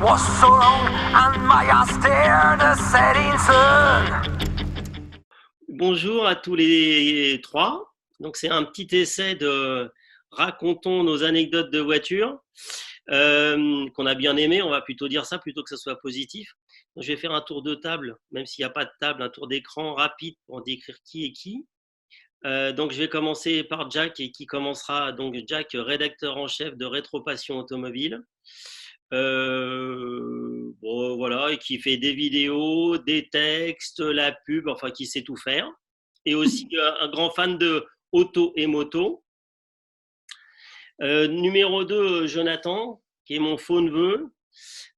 was so long, and my eyes stare the setting sun. Bonjour à tous les trois. Donc c'est un petit essai de racontons nos anecdotes de voiture qu'on a bien aimé. On va plutôt dire ça plutôt que ce soit positif. Donc, je vais faire un tour de table, même s'il n'y a pas de table, un tour d'écran rapide pour décrire qui est qui. Donc je vais commencer par Jack et qui commencera. Donc Jack, rédacteur en chef de Rétropassion Automobile. Bon, voilà, et qui fait des vidéos, des textes, la pub, enfin qui sait tout faire. Et aussi un grand fan de auto et moto. Numéro 2, Jonathan, qui est mon faux neveu.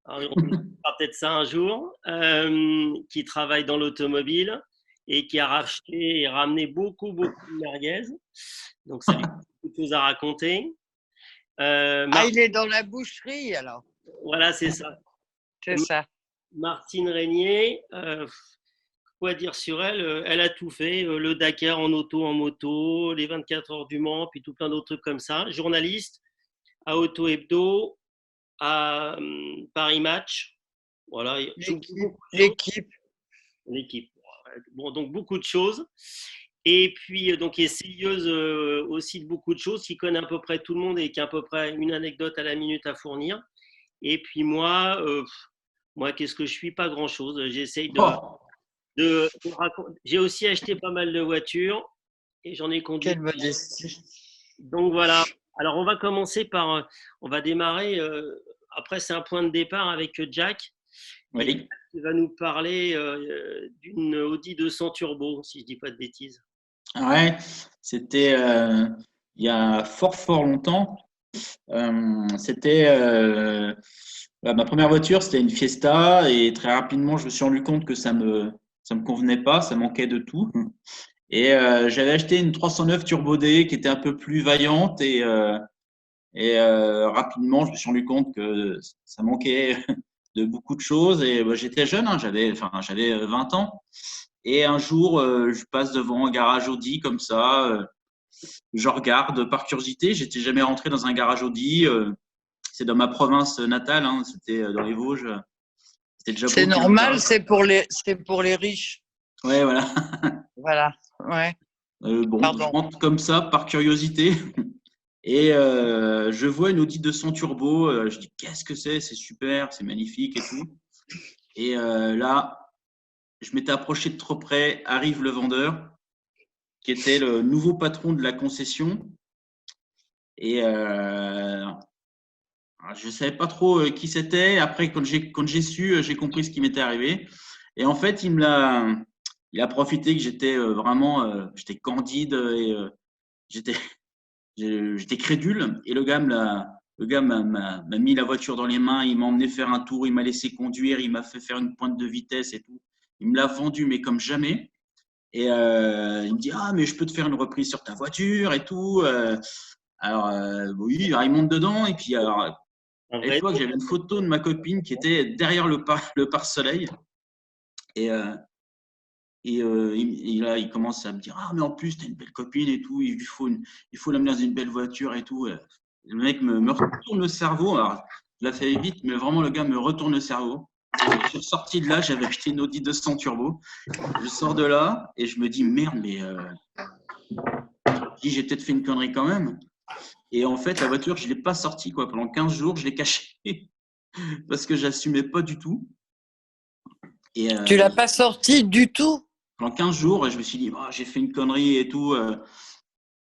Alors, on parlera peut-être ça un jour, qui travaille dans l'automobile et qui a racheté et ramené beaucoup de merguez. Donc, ça lui fait beaucoup de choses à raconter. Il est dans la boucherie, alors. Voilà, c'est ça. C'est ça. Martine Régnier, quoi dire sur elle? Elle a tout fait, le Dakar en auto, en moto, les 24 heures du Mans, puis tout plein d'autres trucs comme ça. Journaliste à Auto Hebdo, à Paris Match. Voilà. L'équipe. Bon, donc beaucoup de choses. Et puis, donc, essayeuse aussi de beaucoup de choses, qui connaît à peu près tout le monde et qui a à peu près une anecdote à la minute à fournir. Et puis moi, qu'est-ce que je suis? Pas grand-chose. J'essaye de raconter. J'ai aussi acheté pas mal de voitures et j'en ai conduit. Quelle modestie. Donc voilà. Alors on va commencer par, on va démarrer. Après c'est un point de départ avec Jack. Oui. Qui va nous parler d'une Audi 200 Turbo, si je dis pas de bêtises. Ouais, c'était il y a fort longtemps. C'était ma première voiture, c'était une Fiesta, et très rapidement je me suis rendu compte que ça me convenait pas, ça manquait de tout. Et j'avais acheté une 309 Turbo D qui était un peu plus vaillante, et rapidement je me suis rendu compte que ça manquait de beaucoup de choses. Et j'étais jeune, hein, j'avais 20 ans. Et un jour, je passe devant un garage Audi comme ça. Je regarde par curiosité. J'étais jamais rentré dans un garage Audi. C'est dans ma province natale, hein, c'était dans les Vosges. C'était déjà c'est normal, c'est pour les riches. Ouais, voilà. Voilà, ouais. Je rentre comme ça par curiosité. Et je vois une Audi 200 Turbo. Je dis qu'est-ce que c'est? C'est super, c'est magnifique et tout. Et là, je m'étais approché de trop près. Arrive le vendeur, qui était le nouveau patron de la concession. Et je ne savais pas trop qui c'était. Après, quand j'ai su, j'ai compris ce qui m'était arrivé. Et en fait, il a profité que j'étais j'étais candide et j'étais crédule. Et le gars m'a mis la voiture dans les mains. Il m'a emmené faire un tour. Il m'a laissé conduire. Il m'a fait faire une pointe de vitesse et tout. Il me l'a vendu, mais comme jamais. Et il me dit mais je peux te faire une reprise sur ta voiture et tout. Oui, il monte dedans. Et puis à l'époque, j'avais une photo de ma copine qui était derrière le pare-soleil. Et là, il commence à me dire mais en plus, tu as une belle copine et tout. Il faut l'amener dans une belle voiture et tout. Le mec me retourne le cerveau. Alors, je la fais vite, mais vraiment, le gars me retourne le cerveau. Je suis sorti de là, j'avais acheté une Audi 200 Turbo. Je sors de là et je me dis merde, mais j'ai peut-être fait une connerie quand même. Et en fait, la voiture, je ne l'ai pas sortie quoi. Pendant 15 jours, je l'ai cachée parce que je n'assumais pas du tout. Et, tu ne l'as pas sortie du tout? Pendant 15 jours, je me suis dit j'ai fait une connerie et tout.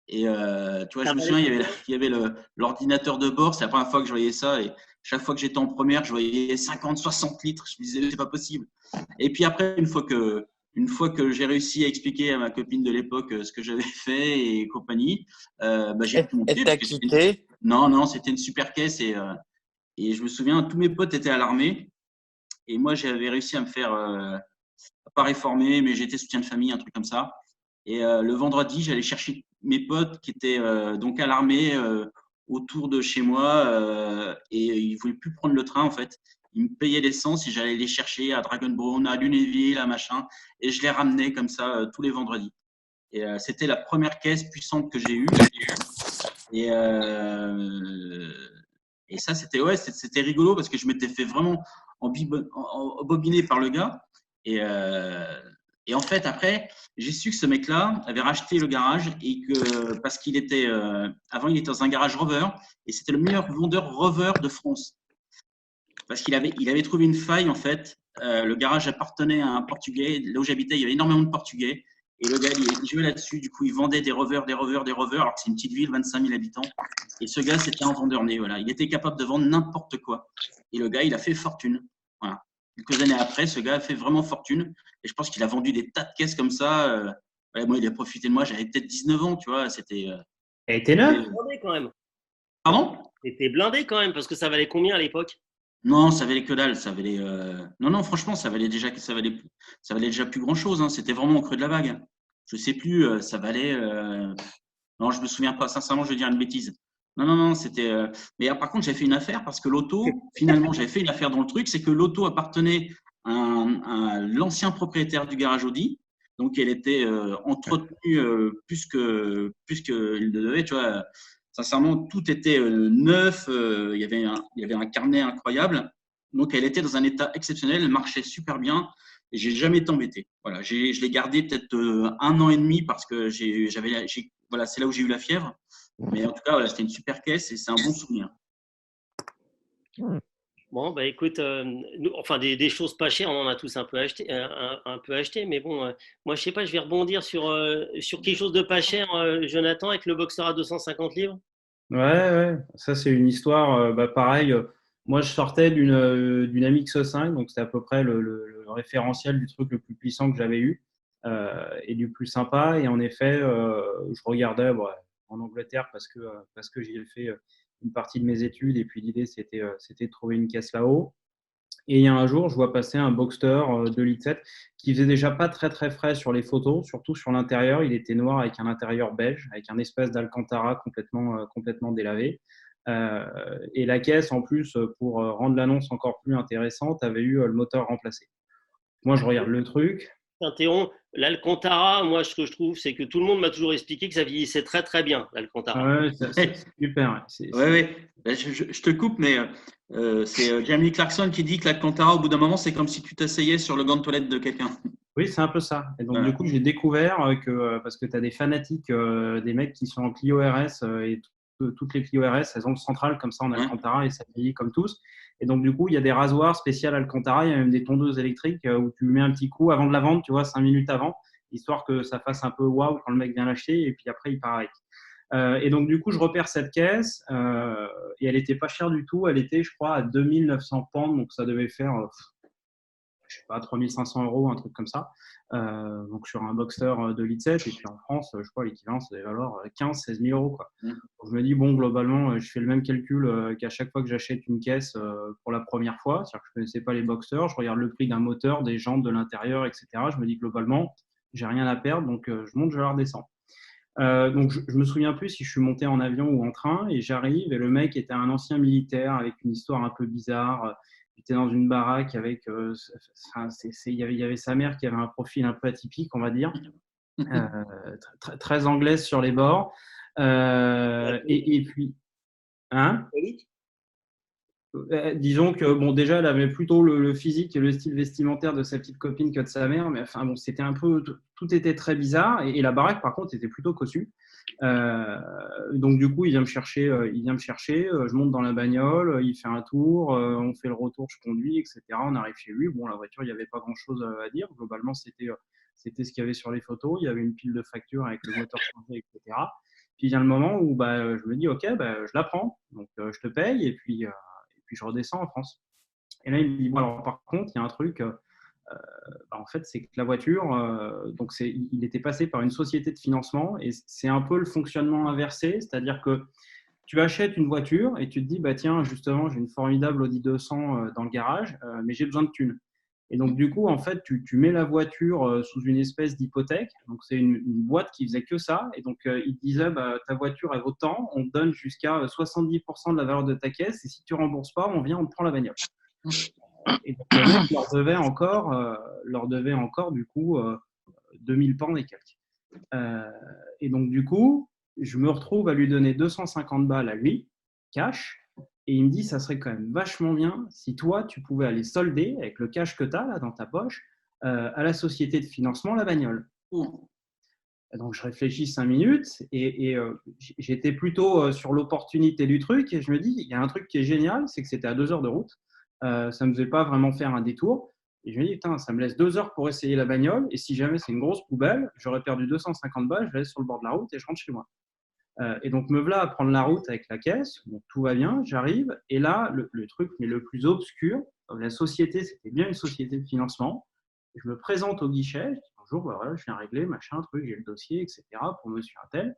Et tu vois, je me souviens, il y avait l'ordinateur de bord. C'est la première fois que je voyais ça. Et chaque fois que j'étais en première, je voyais 50, 60 litres. Je me disais, c'est pas possible. Et puis après, une fois que j'ai réussi à expliquer à ma copine de l'époque ce que j'avais fait et compagnie, j'ai pu monter. Elle t'a quitté? Non, c'était une super caisse. Et je me souviens, tous mes potes étaient à l'armée. Et moi, j'avais réussi à me faire, pas réformer, mais j'étais soutien de famille, un truc comme ça. Et le vendredi, j'allais chercher mes potes qui étaient donc à l'armée autour de chez moi et ils ne voulaient plus prendre le train en fait. Ils me payaient l'essence et j'allais les chercher à Dragonbrunn, à Lunéville, à machin, et je les ramenais comme ça tous les vendredis. Et c'était la première caisse puissante que j'ai eue. Et Et ça, c'était rigolo parce que je m'étais fait vraiment embobiner par le gars. Et en fait, après, j'ai su que ce mec-là avait racheté le garage et que parce qu'il était avant, il était dans un garage Rover et c'était le meilleur vendeur Rover de France parce il avait trouvé une faille en fait. Le garage appartenait à un Portugais. Là où j'habitais, il y avait énormément de Portugais. Et le gars, il jouait là-dessus. Du coup, il vendait des Rovers, alors que c'est une petite ville, 25 000 habitants. Et ce gars, c'était un vendeur né. Voilà. Il était capable de vendre n'importe quoi. Et le gars, il a fait fortune. Voilà. Quelques années après, ce gars a fait vraiment fortune. Et je pense qu'il a vendu des tas de caisses comme ça. Ouais, moi, il a profité de moi. J'avais peut-être 19 ans, tu vois. C'était. Elle était neuve. Blindé quand même. Pardon? T'étais blindé quand même, parce que ça valait combien à l'époque? Non, ça valait que dalle. Ça valait. Non, franchement, ça valait déjà plus grand-chose. Hein. C'était vraiment au creux de la vague. Je sais plus. Ça valait. Non, je me souviens pas. Sincèrement, je vais dire une bêtise. Non, c'était. Mais par contre, j'ai fait une affaire parce que l'auto, finalement, j'avais fait une affaire dans le truc, c'est que l'auto appartenait à l'ancien propriétaire du garage Audi. Donc, elle était entretenue plus que il ne devait. Tu vois, sincèrement, tout était neuf. Il y avait un carnet incroyable. Donc, elle était dans un état exceptionnel. Elle marchait super bien. Et j'ai jamais été embêté. Voilà, je l'ai gardé peut-être 1 an et demi parce que voilà, c'est là où j'ai eu la fièvre. Mais en tout cas, voilà, c'était une super caisse et c'est un bon souvenir. Bon, bah écoute, enfin des choses pas chères, on en a tous un peu acheté, mais bon, moi je sais pas, je vais rebondir sur quelque chose de pas cher, Jonathan, avec le boxeur à 250 livres. Ouais, ça c'est une histoire, pareil. Moi, je sortais d'une MX5, donc c'était à peu près le référentiel du truc le plus puissant que j'avais eu et du plus sympa. Et en effet, je regardais en Angleterre parce que j'y ai fait une partie de mes études et puis l'idée c'était de trouver une caisse là-haut. Et il y a un jour, je vois passer un Boxster de litre 7 qui faisait déjà pas très très frais sur les photos, surtout sur l'intérieur. Il était noir avec un intérieur beige, avec un espèce d'Alcantara complètement délavé. Et la caisse, en plus, pour rendre l'annonce encore plus intéressante, avait eu le moteur remplacé. Moi, je regarde le truc. T'interromps. L'Alcantara, moi, ce que je trouve, c'est que tout le monde m'a toujours expliqué que ça vieillissait très très bien, l'Alcantara. Ouais, c'est super. Ouais. Je te coupe, mais c'est Jeremy Clarkson qui dit que l'Alcantara, au bout d'un moment, c'est comme si tu t'asseyais sur le gant de toilette de quelqu'un. Oui, c'est un peu ça. Et donc, Voilà. du coup, j'ai découvert que, parce que tu as des fanatiques, des mecs qui sont en Clio RS et toutes les Clio RS, elles ont le central comme ça en Alcantara et ça vieillit comme tous. Et donc, du coup, il y a des rasoirs spéciales Alcantara, il y a même des tondeuses électriques où tu mets un petit coup avant de la vendre, tu vois, 5 minutes avant, histoire que ça fasse un peu waouh quand le mec vient l'acheter et puis après, il part avec. Et donc, du coup, je repère cette caisse et elle était pas chère du tout. Elle était, je crois, à 2900 pounds, donc ça devait faire, je sais pas, 3500 €, un truc comme ça. Donc, sur un Boxster de litre 7. Et puis en France, je crois, l'équivalent, ça devait valoir 15 000 – 16 000 €, quoi. Donc, je me dis, bon, globalement, je fais le même calcul qu'à chaque fois que j'achète une caisse pour la première fois. C'est-à-dire que je ne connaissais pas les Boxsters. Je regarde le prix d'un moteur, des jantes, de l'intérieur, etc. Je me dis, globalement, j'ai rien à perdre. Donc, je monte, je la redescends. Donc, je me souviens plus si je suis monté en avion ou en train et j'arrive et le mec était un ancien militaire avec une histoire un peu bizarre. Il était dans une baraque avec, il y avait sa mère qui avait un profil un peu atypique, on va dire, très anglaise sur les bords. Et puis, hein? Disons que bon, déjà, elle avait plutôt le physique et le style vestimentaire de sa petite copine que de sa mère, mais enfin bon, c'était un peu, tout était très bizarre et la baraque, par contre, était plutôt cossue. Donc du coup, il vient me chercher, je monte dans la bagnole, il fait un tour, on fait le retour, je conduis, etc. On arrive chez lui. Bon, la voiture, il n'y avait pas grand-chose à dire. Globalement, c'était ce qu'il y avait sur les photos. Il y avait une pile de factures avec le moteur changé, etc. Puis vient le moment où je me dis, ok, je la prends, donc je te paye et puis je redescends en France. Et là, il me dit, bon, alors par contre, il y a un truc, en fait, c'est que la voiture, donc il était passé par une société de financement et c'est un peu le fonctionnement inversé, c'est-à-dire que tu achètes une voiture et tu te dis, tiens, justement, j'ai une formidable Audi 200 dans le garage, mais j'ai besoin de thunes. Et donc, du coup, en fait, tu mets la voiture sous une espèce d'hypothèque. Donc, c'est une boîte qui faisait que ça. Et donc, il te disait, ta voiture, elle vaut tant. On te donne jusqu'à 70% de la valeur de ta caisse. Et si tu ne rembourses pas, on vient, on te prend la bagnole. Et donc, le mec leur devait encore du coup, 2000 pounds et quelques. Et donc, du coup, je me retrouve à lui donner 250 balles à lui, cash. Et il me dit, ça serait quand même vachement bien si toi, tu pouvais aller solder avec le cash que tu as là dans ta poche à la société de financement La Bagnole. Donc, je réfléchis 5 minutes et j'étais plutôt sur l'opportunité du truc. Et je me dis, il y a un truc qui est génial, c'est que c'était à 2 heures de route. Ça ne me faisait pas vraiment faire un détour. Et je me dis, putain, ça me laisse 2 heures pour essayer la bagnole. Et si jamais c'est une grosse poubelle, j'aurais perdu 250 balles, je laisse sur le bord de la route et je rentre chez moi. Et donc, me voilà à prendre la route avec la caisse. Bon, tout va bien, j'arrive. Et là, le truc mais le plus obscur, la société, c'était bien une société de financement. Je me présente au guichet. Je dis, bonjour, bah voilà, je viens régler, machin, truc, j'ai le dossier, etc. pour monsieur Intel.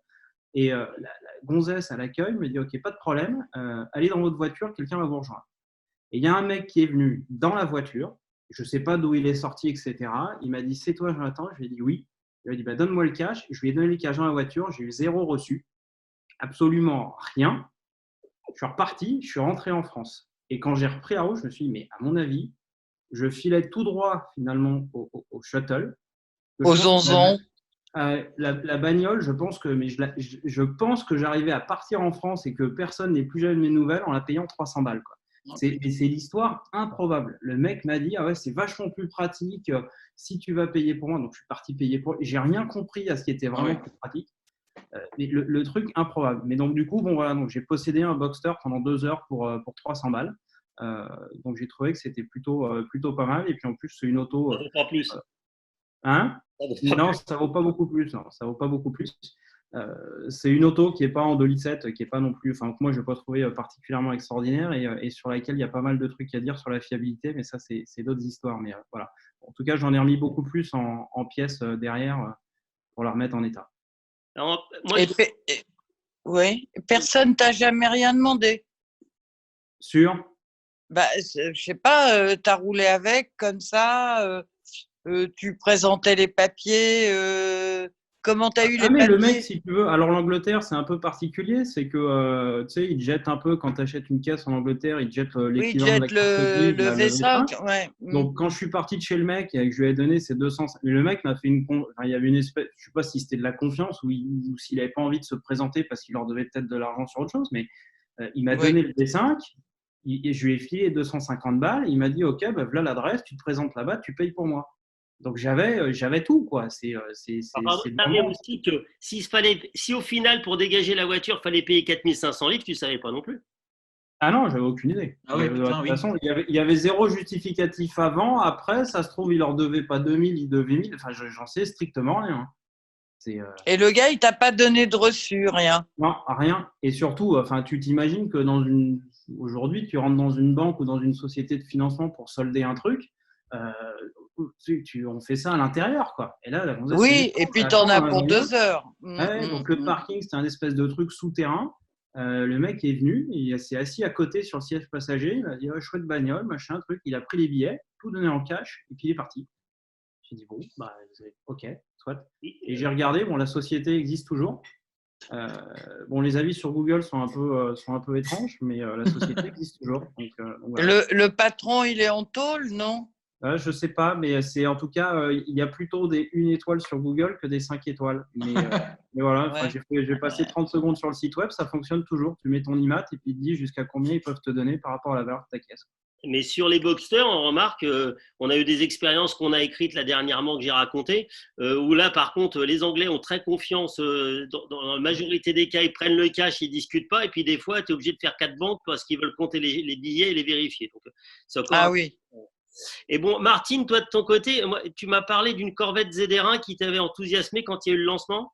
Et la gonzesse à l'accueil me dit, OK, pas de problème, allez dans votre voiture, quelqu'un va vous rejoindre. Et il y a un mec qui est venu dans la voiture. Je ne sais pas d'où il est sorti, etc. Il m'a dit, c'est toi, Jonathan? Je lui ai dit oui. Il m'a dit, bah, donne-moi le cash. Je lui ai donné le cash dans la voiture. J'ai eu 0 reçu. Absolument rien. Je suis reparti. Je suis rentré en France. Et quand j'ai repris la route, je me suis dit, mais à mon avis, je filais tout droit finalement au shuttle. Aux onzons. La bagnole, je pense que j'arrivais à partir en France et que personne n'ait plus jamais de mes nouvelles en la payant 300 balles, quoi. C'est l'histoire improbable. Le mec m'a dit, ah ouais, c'est vachement plus pratique si tu vas payer pour moi. Donc, je suis parti payer pour. J'ai rien compris à ce qui était vraiment plus pratique. Mais le truc improbable. Mais donc, du coup, bon, voilà, donc j'ai possédé un Boxster pendant 2 heures pour 300 balles. Donc, j'ai trouvé que c'était plutôt pas mal. Et puis, en plus, c'est une auto. Pas plus. Hein? Non, ça vaut pas beaucoup plus. Non, ça vaut pas beaucoup plus. C'est une auto qui n'est pas en 2,7 litres, qui est pas non plus, enfin, que moi je n'ai pas trouvé particulièrement extraordinaire et sur laquelle il y a pas mal de trucs à dire sur la fiabilité, mais ça c'est d'autres histoires. Mais voilà. En tout cas, j'en ai remis beaucoup plus en pièces derrière pour la remettre en état. Alors, moi, oui, personne t'a jamais rien demandé. Sûr? Bah, je sais pas, t'as roulé avec comme ça, tu présentais les papiers. Comment tu as eu les mais papiers? le mec, si tu veux, alors l'Angleterre, c'est un peu particulier, c'est que, tu sais, ils te jettent un peu, quand tu achètes une caisse en Angleterre, ils te jettent l'équivalent de la carte grise, le V5. Ouais. Donc, quand je suis parti de chez le mec et que je lui ai donné ces 200, mais le mec m'a fait il y avait une espèce, je sais pas si c'était de la confiance ou s'il n'avait pas envie de se présenter parce qu'il leur devait peut-être de l'argent sur autre chose, mais il m'a donné le V5 et je lui ai filé 250 balles. Il m'a dit, OK, bah, voilà l'adresse, tu te présentes là-bas, tu payes pour moi. Donc j'avais tout, quoi. C'est vraiment aussi que si au final pour dégager la voiture il fallait payer 4500 livres, tu savais pas non plus. Ah non, j'avais aucune idée. Ah ouais, de toute façon, il y avait 0 justificatif avant. Après, ça se trouve, il leur devait pas 2000, il devait 1000. Enfin, j'en sais strictement rien. Et le gars, il t'a pas donné de reçu, rien? Non, rien. Et surtout, enfin, tu t'imagines que aujourd'hui, tu rentres dans une banque ou dans une société de financement pour solder un truc. On fait ça à l'intérieur, quoi. Et là, oui, et puis tu en as pour 2 heures. Ouais, donc le parking, c'était un espèce de truc souterrain. Le mec est venu, il s'est assis à côté sur le siège passager, il m'a dit chouette bagnole, machin, truc. Il a pris les billets, tout donné en cash, et puis il est parti. J'ai dit bon, bah, OK, soit. Et j'ai regardé, bon, la société existe toujours. Bon, les avis sur Google sont un peu étranges, mais la société existe toujours. Donc, voilà. Le patron, il est en tôle, non? Je sais pas, mais c'est en tout cas, il y a plutôt des 1 étoile sur Google que des 5 étoiles. Mais voilà, ouais. J'ai passé 30 secondes sur le site web, ça fonctionne toujours. Tu mets ton IMAT et puis il te dit jusqu'à combien ils peuvent te donner par rapport à la valeur de ta caisse. Mais sur les Boxster, on remarque, on a eu des expériences qu'on a écrites là dernièrement que j'ai racontées, où là par contre les Anglais ont très confiance, dans la majorité des cas ils prennent le cash, ils discutent pas, et puis des fois tu es obligé de faire 4 banques parce qu'ils veulent compter les billets et les vérifier. Donc, c'est encore oui. Et bon, Martine, toi de ton côté, tu m'as parlé d'une Corvette ZR1 qui t'avait enthousiasmé quand il y a eu le lancement?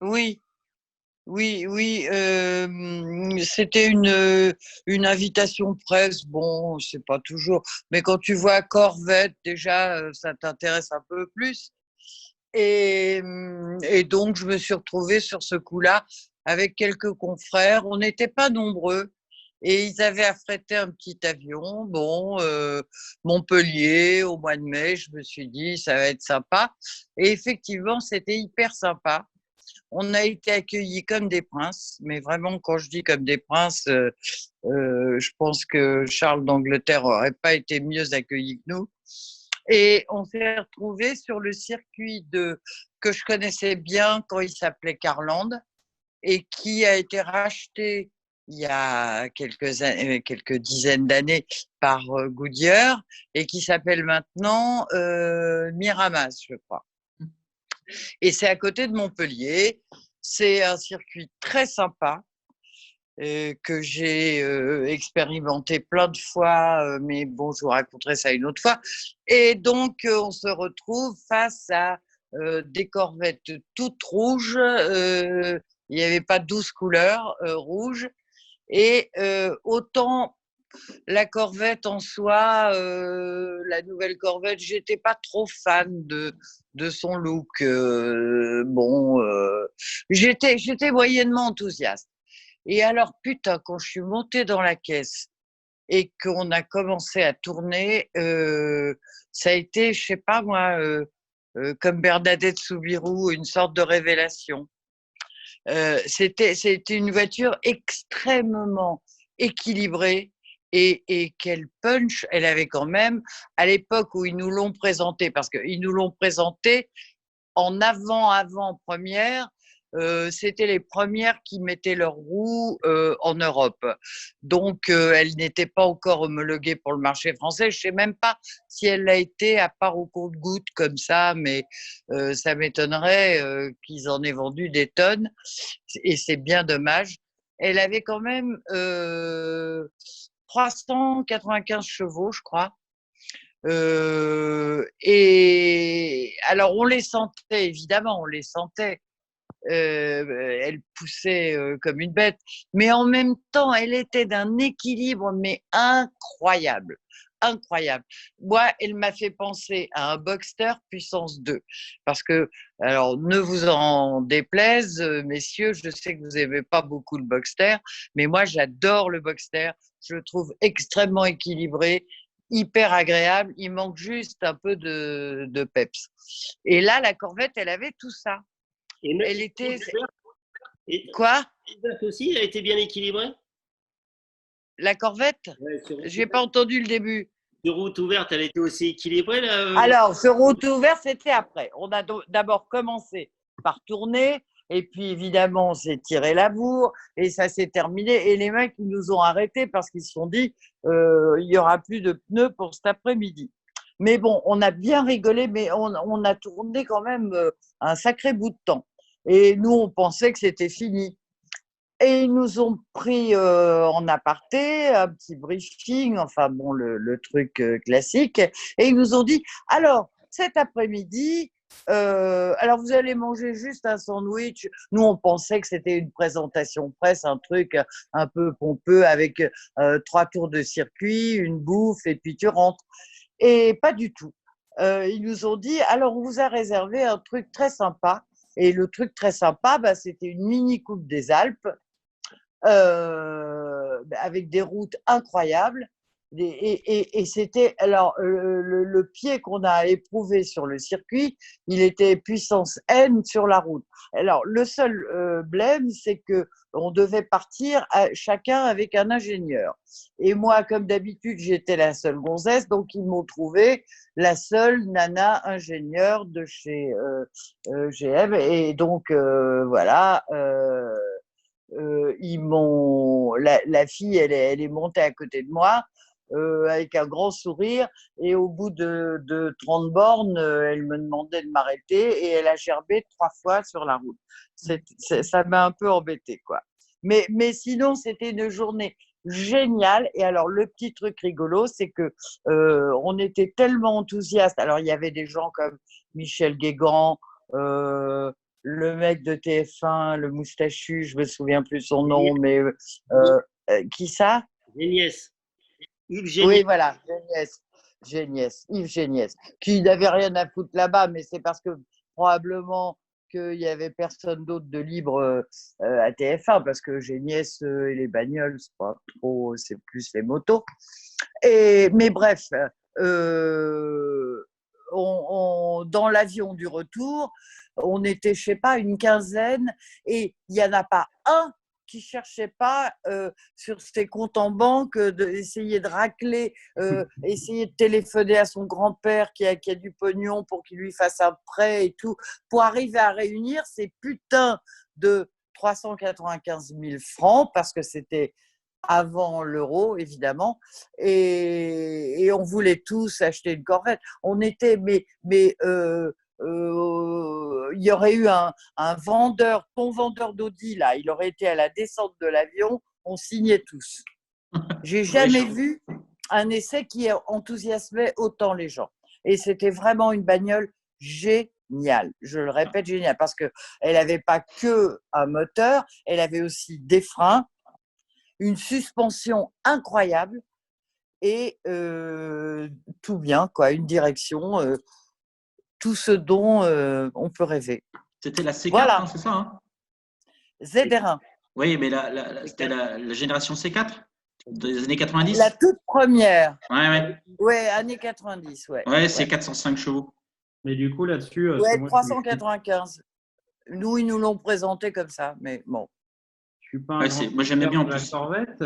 Oui. C'était une invitation presse. Bon, c'est pas toujours. Mais quand tu vois Corvette, déjà, ça t'intéresse un peu plus. Et donc, je me suis retrouvée sur ce coup-là avec quelques confrères. On n'était pas nombreux. Et ils avaient affrété un petit avion, Montpellier, au mois de mai. Je me suis dit, ça va être sympa. Et effectivement, c'était hyper sympa. On a été accueillis comme des princes, mais vraiment, quand je dis comme des princes, je pense que Charles d'Angleterre n'aurait pas été mieux accueilli que nous. Et on s'est retrouvés sur le circuit que je connaissais bien quand il s'appelait Carland et qui a été racheté il y a quelques dizaines d'années par Goodyear et qui s'appelle maintenant Miramas, je crois. Et c'est à côté de Montpellier. C'est un circuit très sympa que j'ai expérimenté plein de fois, mais bon, je vous raconterai ça une autre fois. Et donc, on se retrouve face à des corvettes toutes rouges. Il n'y avait pas 12 couleurs rouges. Et autant la Corvette en soi, la nouvelle Corvette, j'étais pas trop fan de son look. J'étais moyennement enthousiaste. Et alors, putain, quand je suis montée dans la caisse et qu'on a commencé à tourner, ça a été, je sais pas moi, comme Bernadette Soubirous, une sorte de révélation. C'était une voiture extrêmement équilibrée et quel punch elle avait quand même à l'époque où ils nous l'ont présenté, parce qu'ils nous l'ont présenté en avant-première. C'était les premières qui mettaient leurs roues en Europe. Donc, elle n'était pas encore homologuée pour le marché français. Je ne sais même pas si elle l'a été, à part au compte-gouttes comme ça, mais ça m'étonnerait qu'ils en aient vendu des tonnes. Et c'est bien dommage. Elle avait quand même 395 chevaux, je crois. Et alors, on les sentait, évidemment, on les sentait. Elle poussait comme une bête, mais en même temps, elle était d'un équilibre mais incroyable, incroyable. Moi, elle m'a fait penser à un Boxster puissance 2, parce que, alors, ne vous en déplaise, messieurs, je sais que vous n'aimez pas beaucoup le Boxster, mais moi, j'adore le Boxster. Je le trouve extrêmement équilibré, hyper agréable. Il manque juste un peu de peps. Et là, la Corvette, elle avait tout ça. Elle était. Quoi? Aussi, elle a été bien équilibrée. La Corvette? Ouais, J'ai pas entendu le début. Sur route ouverte, elle était aussi équilibrée là. Alors, sur route ouverte, c'était après. On a d'abord commencé par tourner, et puis évidemment, on s'est tiré la bourre, et ça s'est terminé. Et les mecs, ils nous ont arrêtés parce qu'ils se sont dit, il y aura plus de pneus pour cet après-midi. Mais bon, on a bien rigolé, mais on a tourné quand même un sacré bout de temps. Et nous, on pensait que c'était fini. Et ils nous ont pris en aparté, un petit briefing, enfin bon, le truc classique. Et ils nous ont dit, alors, cet après-midi, alors vous allez manger juste un sandwich. Nous, on pensait que c'était une présentation presse, un truc un peu pompeux avec 3 tours de circuit, une bouffe, et puis tu rentres. Et pas du tout. Ils nous ont dit, alors on vous a réservé un truc très sympa. Et le truc très sympa, bah, c'était une mini coupe des Alpes avec des routes incroyables. Et c'était, alors, le pied qu'on a éprouvé sur le circuit, il était puissance N sur la route. Alors, le seul blême, c'est que on devait partir chacun avec un ingénieur. Et moi, comme d'habitude, j'étais la seule gonzesse, donc ils m'ont trouvé la seule nana ingénieure de chez GM. Et donc, voilà. La fille, elle est montée à côté de moi avec un grand sourire, et au bout de 30 bornes, elle me demandait de m'arrêter, et elle a gerbé 3 fois sur la route. Ça m'a un peu embêtée, quoi. Mais sinon, c'était une journée géniale. Et alors, le petit truc rigolo, c'est que on était tellement enthousiastes. Alors, il y avait des gens comme Michel Guégan, le mec de TF1, le moustachu, je me souviens plus son nom, mais qui ça? Géniès. Yves Géniès. Oui, voilà, Yves Géniès, qui n'avait rien à foutre là-bas, mais c'est parce que probablement qu'il n'y avait personne d'autre de libre à TF1, parce que Géniès et les bagnoles, c'est pas trop, c'est plus les motos. Mais bref, dans l'avion du retour, on était, je sais pas, une quinzaine, et il n'y en a pas un qui cherchait pas sur ses comptes en banque d'essayer de racler, essayer de téléphoner à son grand-père qui a du pognon pour qu'il lui fasse un prêt et tout, pour arriver à réunir ces putains de 395 000 francs parce que c'était avant l'euro, évidemment. Et on voulait tous acheter une Corvette. On était, il y aurait eu un ton vendeur d'Audi, là, il aurait été à la descente de l'avion, on signait tous. J'ai jamais vu un essai qui enthousiasmait autant les gens. Et c'était vraiment une bagnole géniale. Je le répète, géniale, parce qu'elle n'avait pas que un moteur, elle avait aussi des freins, une suspension incroyable et tout bien, quoi, une direction, tout ce dont on peut rêver. C'était la C4, Voilà. hein, c'est ça, hein? ZR1. Oui, mais c'était la génération C4 des années 90. La toute première. Ouais. Ouais, années 90, ouais. Ouais, c'est 405 chevaux. Mais du coup, là-dessus, Ouais, moi, 395. Nous, ils nous l'ont présenté comme ça, mais bon. je suis pas un Ouais, grand moi, j'aimais bien en de la plus. Corvette.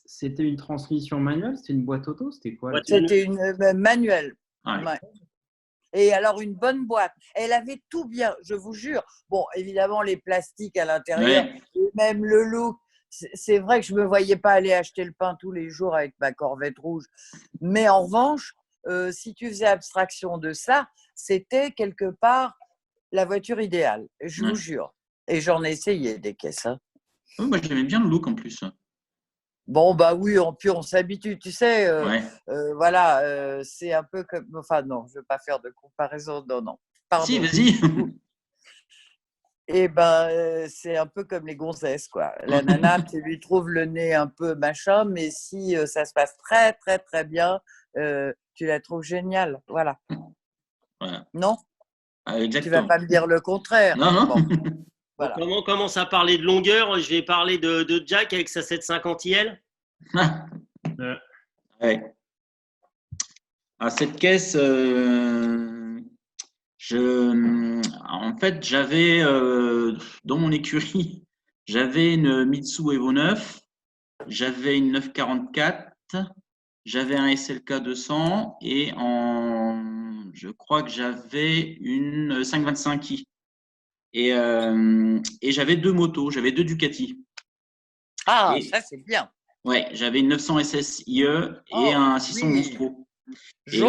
C'était une transmission manuelle, c'était une boîte auto, c'était quoi? Boîte C'était une manuelle. Ouais. Ouais. Et alors, une bonne boîte. Elle avait tout bien, je vous jure. Bon, évidemment, les plastiques à l'intérieur, Ouais. et même le look. C'est vrai que je ne me voyais pas aller acheter le pain tous les jours avec ma Corvette rouge. Mais en revanche, si tu faisais abstraction de ça, c'était quelque part la voiture idéale. Je Ouais. vous jure. Et j'en ai essayé des caisses. Hein. Ouais, moi, j'aimais bien le look en plus. Bon, bah oui, puis on s'habitue, tu sais. Ouais. Voilà, c'est un peu comme. Enfin, non, je ne veux pas faire de comparaison. Non. Pardon. Si, vas-y. Et ben, c'est un peu comme les gonzesses, quoi. La nana, tu lui trouves le nez un peu machin, mais si ça se passe très, très, très bien, tu la trouves géniale. Voilà. Voilà. Non? Tu vas Exactement. pas me dire le contraire. Non. Bon, Donc, voilà. comme on commence à parler de longueur, je vais parler de Jack avec sa 750 IL. Ouais. À cette caisse, en fait, j'avais dans mon écurie, j'avais une Mitsu Evo 9, j'avais une 944, j'avais un SLK 200 et je crois que j'avais une 525i. Et j'avais deux motos, j'avais deux Ducati. Ah, Et- ça, c'est bien. Ouais, j'avais une 900 SS IE et un 600 oui. Monstro. Et Jaune.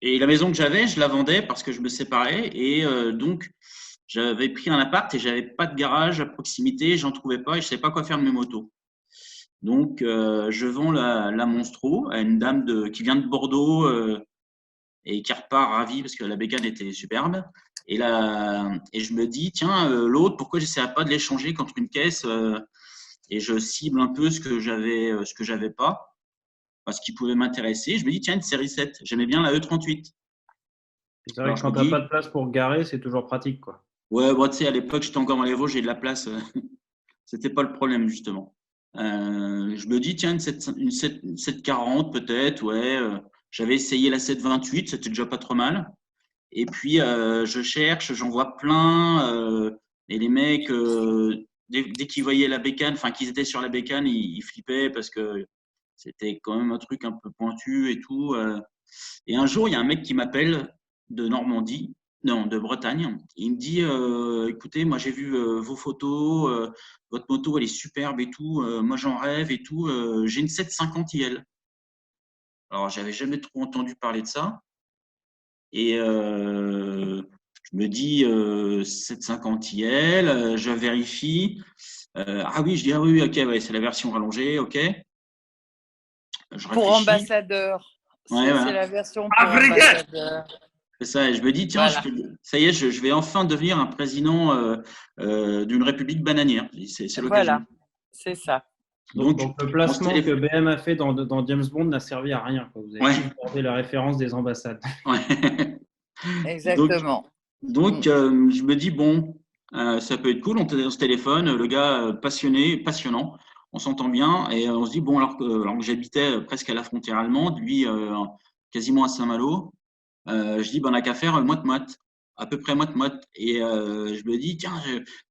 la maison que j'avais, je la vendais parce que je me séparais. Et donc, j'avais pris un appart et j'avais pas de garage à proximité. J'en trouvais pas et je savais pas quoi faire de mes motos. Donc, je vends la Monstro à une dame qui vient de Bordeaux et qui repart ravie parce que la bécane était superbe. Et je me dis, tiens, l'autre, pourquoi j'essaie pas de l'échanger contre une caisse et je cible un peu ce que j'avais pas, parce qu'il pouvait m'intéresser. Je me dis, tiens, une série 7. J'aimais bien la E38. C'est vrai Alors, que je quand me tu n'as dis- pas de place pour garer, c'est toujours pratique, quoi. Ouais, bon, tu sais, à l'époque, j'étais encore dans les Vosges, j'ai de la place. C'était pas le problème, justement. Je me dis, tiens, une 740 peut-être, ouais. J'avais essayé la 728, c'était déjà pas trop mal. Et puis, je cherche, j'en vois plein. Et les mecs, dès qu'ils voyaient la bécane, enfin, qu'ils étaient sur la bécane, ils flippaient parce que c'était quand même un truc un peu pointu et tout. Et un jour, il y a un mec qui m'appelle de Normandie, non, de Bretagne. Il me dit, écoutez, moi j'ai vu vos photos, votre moto elle est superbe et tout. Moi j'en rêve et tout. J'ai une 750 IL. Alors j'avais jamais trop entendu parler de ça. Et je me dis 750 IL, je vérifie. Ah oui, je dis ah oui, ok, ouais, c'est la version rallongée, ok. Je Pour réfléchis. ambassadeur. Ouais, C'est voilà. la version pour ambassadeur. C'est ça, et je me dis, tiens, Voilà. ça y est, je vais enfin devenir un président d'une république bananière. C'est l'occasion. Voilà, c'est ça. Donc, le on se placement que téléphone. BM a fait dans James Bond n'a servi à rien, quoi. Vous avez Ouais. juste gardé la référence des ambassades. Ouais. Exactement. Donc je me dis, bon, ça peut être cool. On se téléphone, le gars passionnant, on s'entend bien. Et on se dit, bon, alors que j'habitais presque à la frontière allemande, lui quasiment à Saint-Malo, je dis, ben, on n'a qu'à faire moite-moite, à peu près moite-moite. Et je me dis, tiens,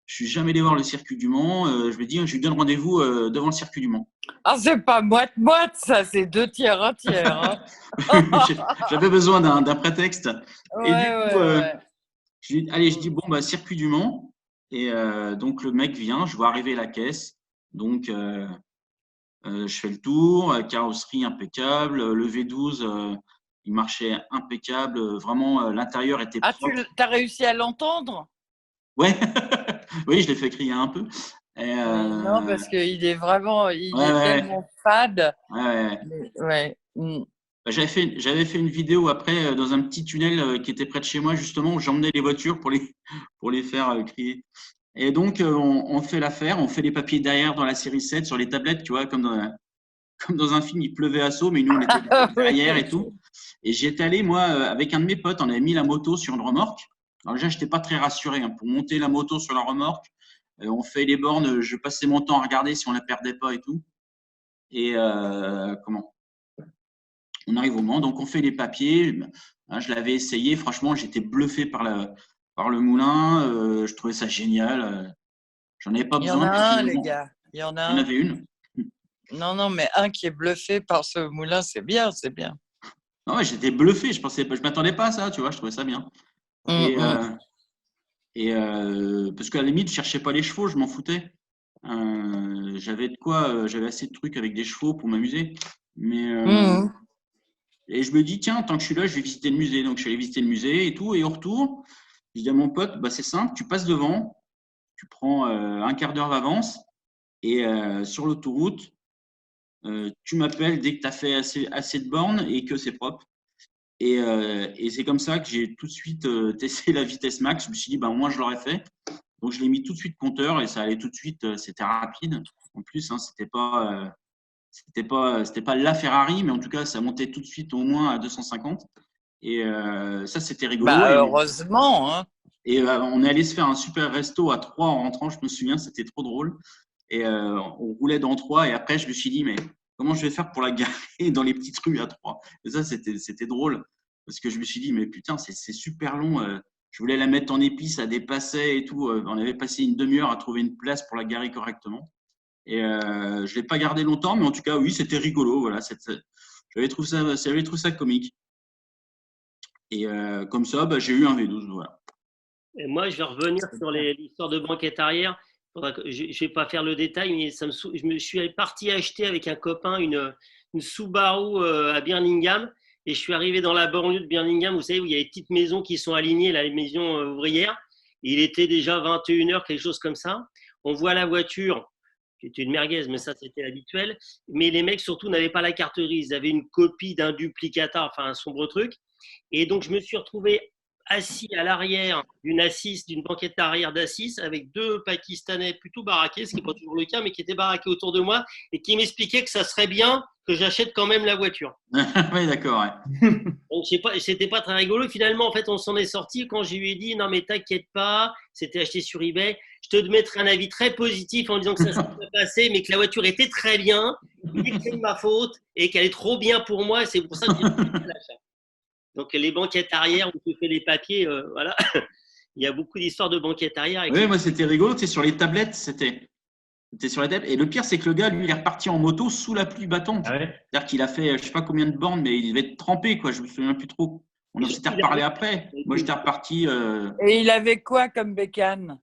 je suis jamais allé voir le circuit du Mans. Je me dis, je lui donne rendez-vous devant le circuit du Mans. Ah, c'est pas moite-moite, ça, c'est 2 tiers, 1 tiers. Hein. J'avais besoin d'un prétexte. Et du coup, Ouais. je dis, bon, bah, circuit du Mans. Et donc, le mec vient, je vois arriver la caisse. Donc, je fais le tour, carrosserie impeccable, le V12, il marchait impeccable. Vraiment, l'intérieur était Ah, propre. as réussi à l'entendre? Ouais, oui, je l'ai fait crier un peu. Et, Oui, non, parce qu'il est vraiment, il ouais, est ouais, tellement fade. ouais, ouais. Ouais. Bah, j'avais fait une vidéo après dans un petit tunnel qui était près de chez moi, justement, où j'emmenais les voitures pour les faire crier. Et donc, on fait l'affaire, on fait les papiers derrière dans la série 7 sur les tablettes, tu vois, comme dans un film, il pleuvait à seau, mais nous, on était Oui. derrière et tout. Et j'y étais allé, moi, avec un de mes potes, on avait mis la moto sur une remorque. Alors déjà, je n'étais pas très rassuré, hein, pour monter la moto sur la remorque. On fait les bornes, je passais mon temps à regarder si on la perdait pas et tout. Et comment on arrive au Mans, donc on fait les papiers. Hein, je l'avais essayé, franchement, j'étais bluffé par le moulin. Je trouvais ça génial. J'en avais pas Il y en besoin. a Puis un, les finalement, gars. Il y en a il y en un. avait une. Non, non, mais un qui est bluffé par ce moulin, c'est bien, c'est bien. Non, ouais, j'étais bluffé. Je m'attendais pas à ça, tu vois. Je trouvais ça bien. Hum, Et, hum. parce qu'à la limite, je cherchais pas les chevaux, je m'en foutais. J'avais de quoi, j'avais assez de trucs avec des chevaux pour m'amuser. Mais Hum. et je me dis, tiens, tant que je suis là, je vais visiter le musée. Donc je suis allé visiter le musée et tout. Et au retour, je dis à mon pote, bah, c'est simple, tu passes devant, tu prends un quart d'heure d'avance et sur l'autoroute, tu m'appelles dès que tu as fait assez de bornes et que c'est propre. Et c'est comme ça que j'ai tout de suite testé la vitesse max. Je me suis dit, ben, moi, je l'aurais fait. Donc, je l'ai mis tout de suite compteur et ça allait tout de suite. C'était rapide. En plus, hein, c'était pas la Ferrari, mais en tout cas, ça montait tout de suite au moins à 250. Et ça, c'était rigolo. Bah, heureusement, hein. Et on est allé se faire un super resto à 3 en rentrant. Je me souviens, c'était trop drôle. Et on roulait dans 3. Et après, je me suis dit, mais comment je vais faire pour la garer dans les petites rues à 3? Et ça, c'était drôle. Parce que je me suis dit, mais putain, c'est super long. Je voulais la mettre en épice, ça dépassait et tout. On avait passé une demi-heure à trouver une place pour la garer correctement. Et je ne l'ai pas gardé longtemps, mais en tout cas, oui, c'était rigolo. Voilà, j'avais trouvé ça comique. Et comme ça, bah, j'ai eu un V12. Voilà. Et moi, je vais revenir sur l'histoire de banquette arrière. Je ne vais pas faire le détail, mais je me suis parti acheter avec un copain une Subaru à Birmingham. Et je suis arrivé dans la banlieue de Birmingham, vous savez, où il y a les petites maisons qui sont alignées, là, les maisons ouvrières. Et il était déjà 21h, quelque chose comme ça. On voit la voiture, qui était une merguez, mais ça, c'était habituel. Mais les mecs, surtout, n'avaient pas la carte grise. Ils avaient une copie d'un duplicata, enfin, un sombre truc. Et donc, je me suis retrouvé assis à l'arrière d'une banquette arrière d'Assis avec deux Pakistanais plutôt baraqués, ce qui n'est pas toujours le cas, mais qui étaient baraqués autour de moi et qui m'expliquaient que ça serait bien que j'achète quand même la voiture. Oui, d'accord. Ouais. Donc, c'était pas très rigolo. Finalement, en fait, on s'en est sorti quand je lui ai dit non, mais t'inquiète pas, c'était acheté sur eBay. Je te mettrai un avis très positif en disant que ça s'est pas passé, mais que la voiture était très bien, mais que c'est de ma faute et qu'elle est trop bien pour moi. C'est pour ça que j'ai fait l'achat. Donc, les banquettes arrière où tu fais les papiers, voilà. Il y a beaucoup d'histoires de banquettes arrière. Oui, moi, c'était rigolo. Tu sais, sur les tablettes, c'était sur la table. Et le pire, c'est que le gars, lui, il est reparti en moto sous la pluie battante. Ah ouais. C'est-à-dire qu'il a fait, je sais pas combien de bornes, mais il devait être trempé, quoi. Je me souviens plus trop. On s'était reparlé après. Moi, j'étais reparti. Et il avait quoi comme bécane?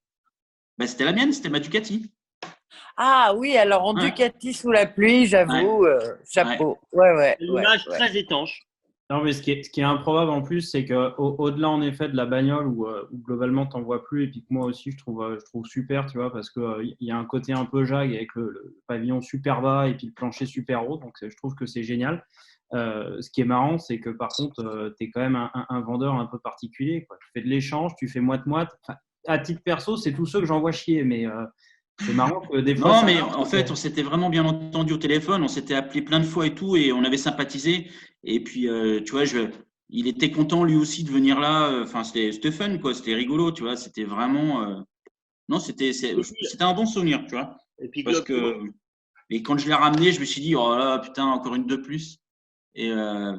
Ben, c'était la mienne, c'était ma Ducati. Ah oui, alors en Ouais. Ducati sous la pluie, j'avoue, chapeau. Ouais. L'image très étanche. Non, mais ce qui est improbable en plus, c'est qu'au-delà en effet de la bagnole où globalement t'en vois plus, et puis que moi aussi je trouve super, tu vois, parce qu'il y a un côté un peu Jag avec le pavillon super bas et puis le plancher super haut, donc je trouve que c'est génial. Ce qui est marrant, c'est que par contre, tu es quand même un vendeur un peu particulier, quoi. Tu fais de l'échange, tu fais moite-moite. Enfin, à titre perso, c'est tous ceux que j'envoie chier, mais c'est marrant que des fois. Non, mais en fait, on s'était vraiment bien entendu au téléphone. On s'était appelé plein de fois et tout, et on avait sympathisé. Et puis, tu vois, il était content lui aussi de venir là. Enfin, c'était fun, quoi. C'était rigolo, tu vois. C'était vraiment. Non, c'était un bon souvenir, tu vois. Et puis, Parce que. Et quand je l'ai ramené, je me suis dit, oh là, putain, encore une de plus. Et bon,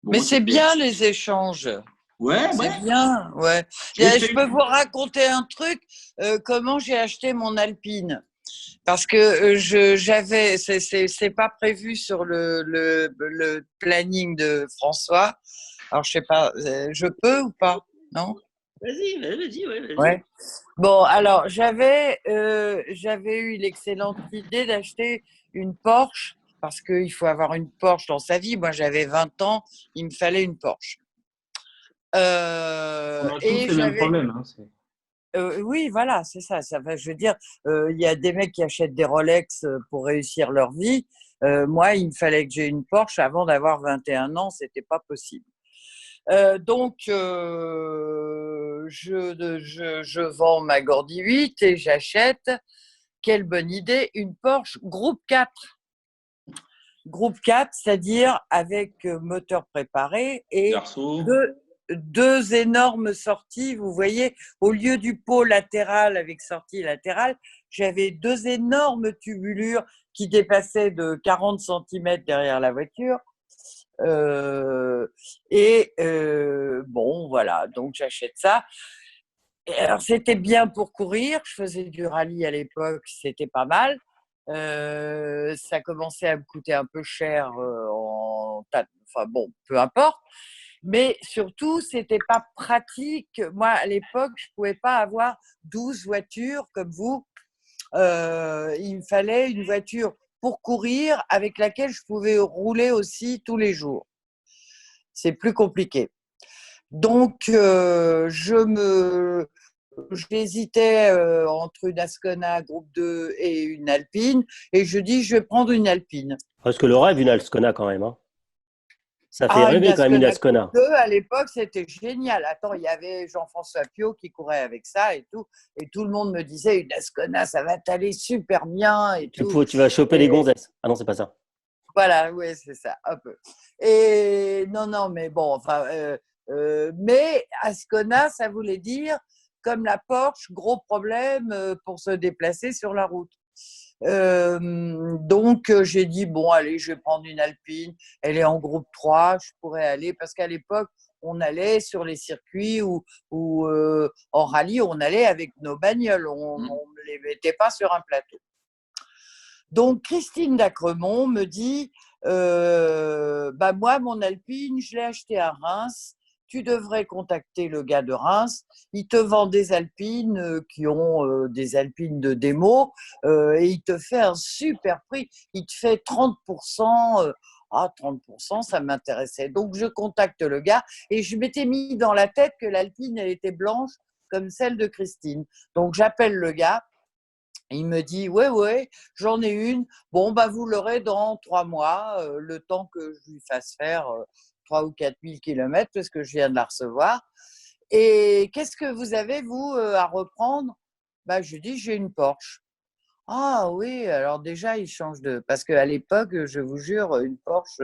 mais c'est bien les échanges. Ouais, c'est bien, ouais. Je peux vous raconter un truc, comment j'ai acheté mon Alpine. Parce que c'est pas prévu sur le planning de François. Alors, je sais pas, je peux ou pas? Non? Vas-y, ouais, vas-y. Ouais. Bon, alors j'avais eu l'excellente idée d'acheter une Porsche parce qu'il faut avoir une Porsche dans sa vie. Moi, j'avais 20 ans, il me fallait une Porsche. On a tous Et les mêmes j'avais, problèmes. Hein, oui, voilà, c'est ça. Je veux dire, il y a des mecs qui achètent des Rolex pour réussir leur vie. Moi, il me fallait que j'ai une Porsche avant d'avoir 21 ans, c'était pas possible. Donc, je vends ma Gordy 8 et j'achète, quelle bonne idée, une Porsche Groupe 4. Groupe 4, c'est-à-dire avec moteur préparé et Garçon. deux énormes sorties. Vous voyez, au lieu du pot latéral avec sortie latérale, j'avais deux énormes tubulures qui dépassaient de 40 cm derrière la voiture. Bon, voilà, donc j'achète ça. Et alors, c'était bien pour courir. Je faisais du rallye à l'époque, c'était pas mal. Ça commençait à me coûter un peu cher enfin bon, peu importe. Mais surtout, c'était pas pratique. Moi, à l'époque, je pouvais pas avoir 12 voitures comme vous. Il me fallait une voiture pour courir avec laquelle je pouvais rouler aussi tous les jours. C'est plus compliqué. Donc, j'hésitais entre une Ascona Groupe 2 et une Alpine, et je dis, je vais prendre une Alpine. Parce que le rêve, une Ascona quand même. Hein. Ça fait Une rêver quand même une Ascona Groupe Ascona. 2, à l'époque, c'était génial. Attends, il y avait Jean-François Piot qui courait avec ça et tout le monde me disait, une Ascona, ça va t'aller super bien et tout. Tu vas choper les Et gonzesses. Ah non, c'est pas ça. voilà, oui, c'est ça, un peu. Et non, mais bon, enfin, mais Ascona, ça voulait dire, comme la Porsche, gros problème pour se déplacer sur la route. Donc, j'ai dit, bon, allez, je vais prendre une Alpine. Elle est en groupe 3, je pourrais aller, parce qu'à l'époque, on allait sur les circuits ou en rallye, on allait avec nos bagnoles, on ne les mettait pas sur un plateau. Donc, Christine d'Acremont me dit, moi, mon Alpine, je l'ai acheté à Reims. Tu devrais contacter le gars de Reims. Il te vend des Alpines qui ont des Alpines de démo et il te fait un super prix. Il te fait 30%. 30%, ça m'intéressait. Donc, je contacte le gars et je m'étais mis dans la tête que l'Alpine, elle était blanche comme celle de Christine. Donc, j'appelle le gars. Il me dit, ouais, j'en ai une. Bon, vous l'aurez dans 3 mois, le temps que je lui fasse faire 3 ou 4 000 kilomètres, parce que je viens de la recevoir. Et qu'est-ce que vous avez, vous, à reprendre? Je lui dis, j'ai une Porsche. Ah oui, alors déjà, il change de… Parce qu'à l'époque, je vous jure, une Porsche…